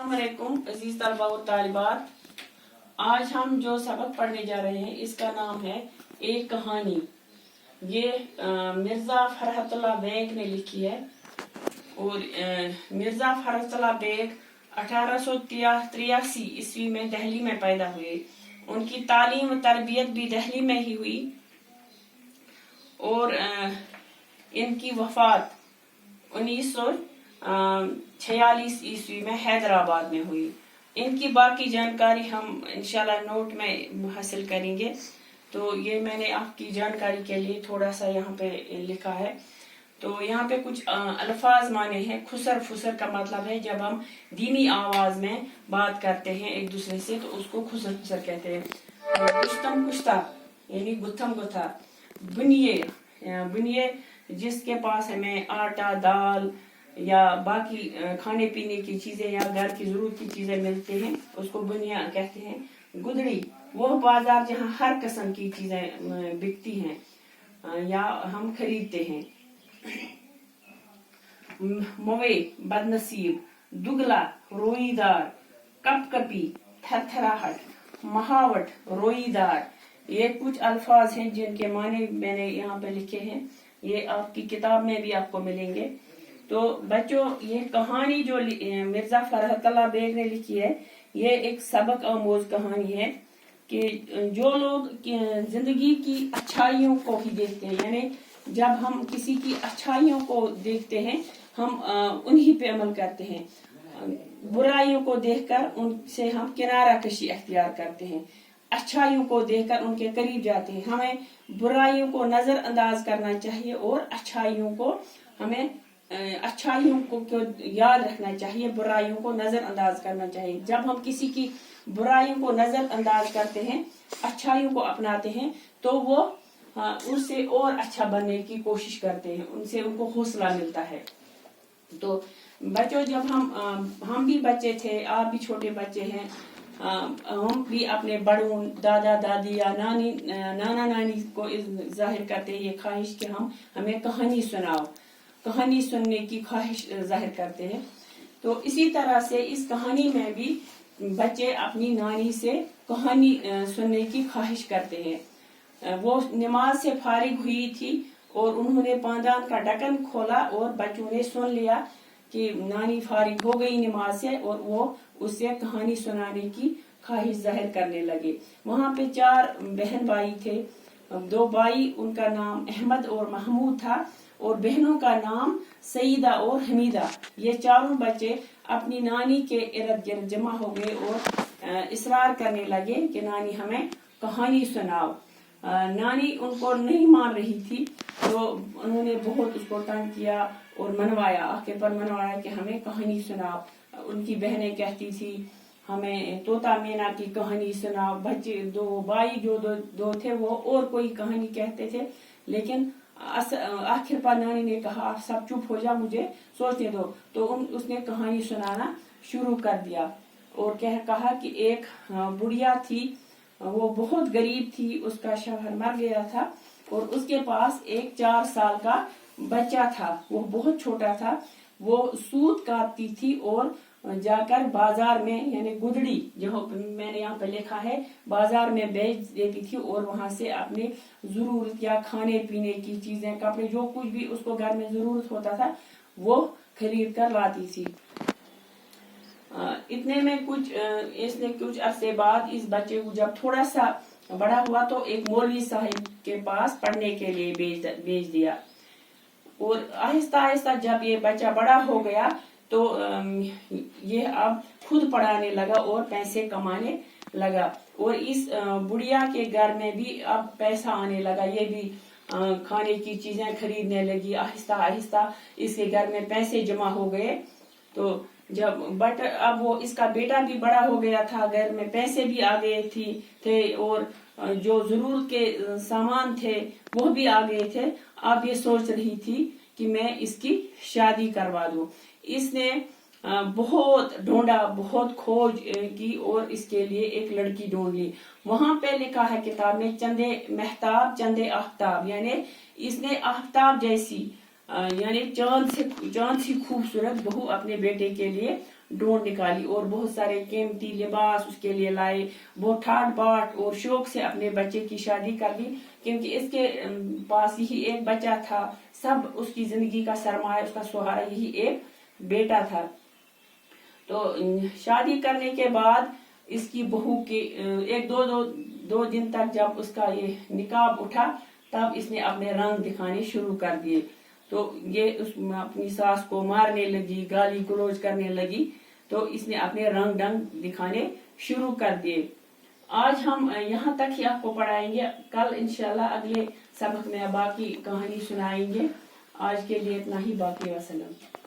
अस्सलामुअलैकुम अजीज तलबा और तालिबात। आज हम जो सबक पढ़ने जा रहे हैं इसका नाम है एक कहानी। ये मिर्ज़ा फरहतुल्लाह बेग ने लिखी है और मिर्ज़ा फरहतुल्लाह बेग 1883 ईस्वी में दिल्ली में पैदा हुए। उनकी तालीम व तरबियत भी दिल्ली में ही हुई और इनकी वफात 1946 ईस्वी में हैदराबाद में हुई। इनकी बाकी जानकारी हम इंशाल्लाह नोट में हासिल करेंगे। तो ये मैंने आपकी जानकारी के लिए थोड़ा सा यहाँ पे लिखा है। तो यहाँ पे कुछ अल्फाज माने हैं। खुसर फुसर का मतलब है जब हम धीमी आवाज में बात करते हैं एक दूसरे से तो उसको खुसर फुसर कहते हैं। कुश्तम कुश्ता यानी गुत्थम गुत्था। बुनिये बुनिये जिसके पास हमें आटा दाल या बाकी खाने पीने की चीजें या घर की जरूरत की चीजें मिलती हैं उसको बुनिया कहते हैं। गुदड़ी वो बाजार जहाँ हर किस्म की चीजें बिकती हैं या हम खरीदते हैं। मवे बदनसीब, दुगला रोईदार, कपकपी थरथराहट, महावट रोईदार। ये कुछ अल्फाज हैं जिनके माने मैंने यहाँ पे लिखे हैं। ये आपकी किताब में भी आपको मिलेंगे। तो बच्चों ये कहानी जो मिर्जा फरहतुल्लाह बेग ने लिखी है ये एक सबक आमोज कहानी है कि जो लोग जिंदगी की अच्छाइयों को ही देखते हैं, यानी जब हम किसी की अच्छाइयों को देखते हैं हम उन्हीं पे अमल करते हैं। बुराइयों को देखकर उनसे हम किनारा कशी अख्तियार करते हैं। अच्छाइयों को देखकर उनके करीब जाते हैं। हमें बुराइयों को नजरअंदाज करना चाहिए और अच्छाइयों को याद रखना चाहिए, बुराइयों को नजरअंदाज करना चाहिए। जब हम किसी की बुराइयों को नजरअंदाज करते हैं, अच्छाइयों को अपनाते हैं तो वो उनसे और अच्छा बनने की कोशिश करते हैं, उनसे उनको हौसला मिलता है। तो बच्चों जब हम भी बच्चे थे, आप भी छोटे बच्चे हैं, हम भी अपने बड़ों दादा दादी या नाना नानी को जाहिर करते हैं ये ख्वाहिश कि हमें कहानी सुनाओ, कहानी सुनने की ख्वाहिश जाहिर करते हैं। तो इसी तरह से इस कहानी में भी बच्चे अपनी नानी से कहानी सुनने की ख्वाहिश करते हैं। वो नमाज से फारिग हुई थी और उन्होंने पायदान का ढक्कन खोला और बच्चों ने सुन लिया कि नानी फारिग हो गई नमाज से और वो उससे कहानी सुनाने की ख्वाहिश जाहिर करने लगे। वहाँ पे 4 बहन भाई थे। 2 भाई उनका नाम अहमद और महमूद था और बहनों का नाम सईदा और हमीदा। ये चारों बच्चे अपनी नानी के इर्द गिर्द जमा हो गए और इसरार करने लगे कि नानी हमें कहानी सुनाओ। नानी उनको नहीं मान रही थी तो उन्होंने बहुत उसको तंग किया और मनवाया, आखिर पर मनवाया कि हमें कहानी सुनाओ। उनकी बहनें कहती थी हमें तोता मैना की कहानी सुनाओ। बच्चे 2 भाई जो दो थे वो और कोई कहानी कहते थे, लेकिन आखिर पर नानी ने कहा आप सब चुप हो जाओ, मुझे सोचने दो। तो उसने कहानी सुनाना शुरू कर दिया और कहा कि एक बुढ़िया थी, वो बहुत गरीब थी, उसका शौहर मर गया था और उसके पास एक 4 साल का बच्चा था। वो बहुत छोटा था। वो सूत काटती थी और जाकर बाजार में यानी गुदड़ी जो मैंने यहाँ पे लिखा है बाजार में बेच देती थी और वहां से अपने जरूरत या खाने पीने की चीजें कपड़े जो कुछ भी उसको घर में जरूरत होता था वो खरीद कर लाती थी। इतने में इसने कुछ अरसे बाद इस बच्चे को जब थोड़ा सा बड़ा हुआ तो एक मौलवी साहिब के पास पढ़ने के लिए भेज दिया और आहिस्ता आहिस्ता जब ये बच्चा बड़ा हो गया तो ये अब खुद पढ़ाने लगा और पैसे कमाने लगा और इस बुढ़िया के घर में भी अब पैसा आने लगा। ये भी खाने की चीजें खरीदने लगी। आहिस्ता आहिस्ता इसके घर में पैसे जमा हो गए। तो जब अब वो इसका बेटा भी बड़ा हो गया था, घर में पैसे भी आ गए थे और जो जरूरत के सामान थे वो भी आ गए थे। अब ये सोच रही थी कि मैं इसकी शादी करवा दूं। इसने बहुत ढूंढा, बहुत खोज की और इसके लिए एक लड़की ढूंढ ली। वहां पे लिखा है किताब में चंदे महताब चंदे आफ्ताब, यानी इसने आफ्ताब जैसी यानी चांद सी खूबसूरत बहू अपने बेटे के लिए ढूंढ निकाली और बहुत सारे कीमती लिबास उसके लिए लाए, बहुत ठाट बाट और शौक से अपने बच्चे की शादी कर दी, क्योंकि इसके पास यही एक बच्चा था, सब उसकी जिंदगी का सरमाया, उसका सहारा यही एक बेटा था। तो शादी करने के बाद इसकी बहू के एक दो दिन तक जब उसका ये निकाब उठा, तब इसने अपने रंग दिखाने शुरू कर दिए। तो ये अपनी सास को मारने लगी, गाली गलौज करने लगी, तो इसने अपने रंग ढंग दिखाने शुरू कर दिए। आज हम यहाँ तक ही आपको पढ़ाएंगे, कल इंशाल्लाह अगले सबक में बाकी कहानी सुनाएंगे। आज के लिए इतना ही, बाकी वसल्लम।